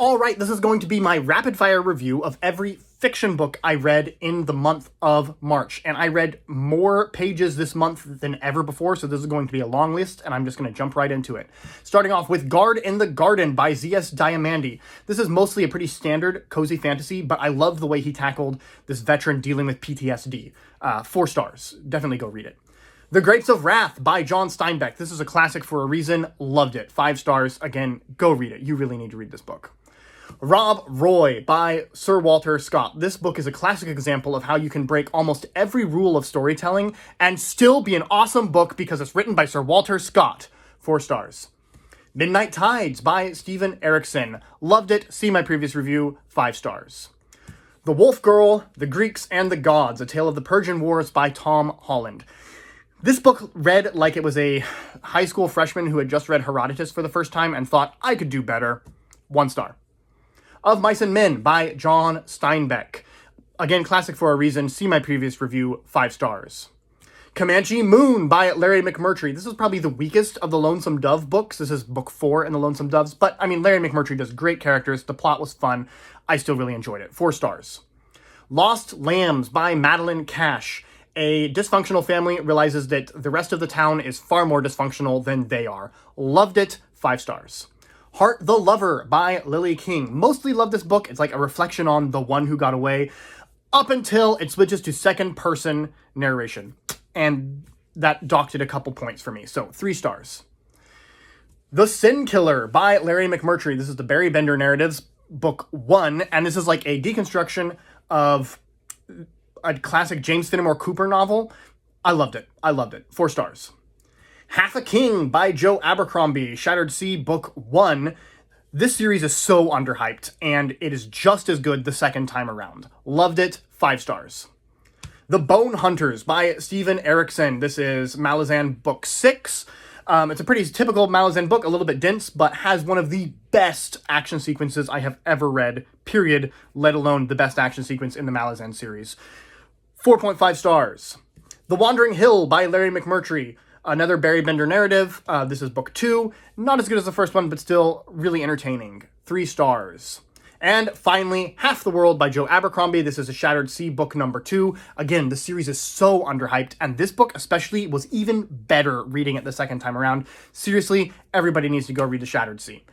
All right, this is going to be my rapid-fire review of every fiction book I read in the month of March. And I read more pages this month than ever before, so this is going to be a long list, and I'm just going to jump right into it. Starting off with Guard in the Garden by Z.S. Diamandi. This is mostly a pretty standard, cozy fantasy, but I love the way he tackled this veteran dealing with PTSD. 4 stars. Definitely go read it. The Grapes of Wrath by John Steinbeck. This is a classic for a reason. Loved it. 5 stars. Again, go read it. You really need to read this book. Rob Roy by Sir Walter Scott. This book is a classic example of how you can break almost every rule of storytelling and still be an awesome book because it's written by Sir Walter Scott. 4 stars. Midnight Tides by Stephen Erickson. Loved it. See my previous review. 5 stars. The Wolf Girl, The Greeks, and the Gods. A Tale of the Persian Wars by Tom Holland. This book read like it was a high school freshman who had just read Herodotus for the first time and thought, I could do better. 1 star. Of Mice and Men by John Steinbeck. Again, classic for a reason. See my previous review. 5 stars. Comanche Moon by Larry McMurtry. This is probably the weakest of the Lonesome Dove books. This is book 4 in the Lonesome Doves. But, I mean, Larry McMurtry does great characters. The plot was fun. I still really enjoyed it. 4 stars. Lost Lambs by Madeline Cash. A dysfunctional family realizes that the rest of the town is far more dysfunctional than they are. Loved it. 5 stars. Heart the Lover by Lily King. Mostly love this book. It's like a reflection on the one who got away up until it switches to second person narration. And that docked it a couple points for me. So 3 stars. The Sin Killer by Larry McMurtry. This is the Barry Bender Narratives, book 1. And this is like a deconstruction of a classic James Fenimore Cooper novel. I loved it. 4 stars. Half a King by Joe Abercrombie, Shattered Sea, Book 1. This series is so underhyped, and it is just as good the second time around. Loved it. 5 stars. The Bone Hunters by Stephen Erickson. This is Malazan, Book 6. It's a pretty typical Malazan book, a little bit dense, but has one of the best action sequences I have ever read, period, let alone the best action sequence in the Malazan series. 4.5 stars. The Wandering Hill by Larry McMurtry. Another Barry Bender narrative. This is book 2. Not as good as the first one, but still really entertaining. 3 stars. And finally, Half the World by Joe Abercrombie. This is a Shattered Sea, book number 2. Again, the series is so underhyped, and this book especially was even better reading it the second time around. Seriously, everybody needs to go read The Shattered Sea.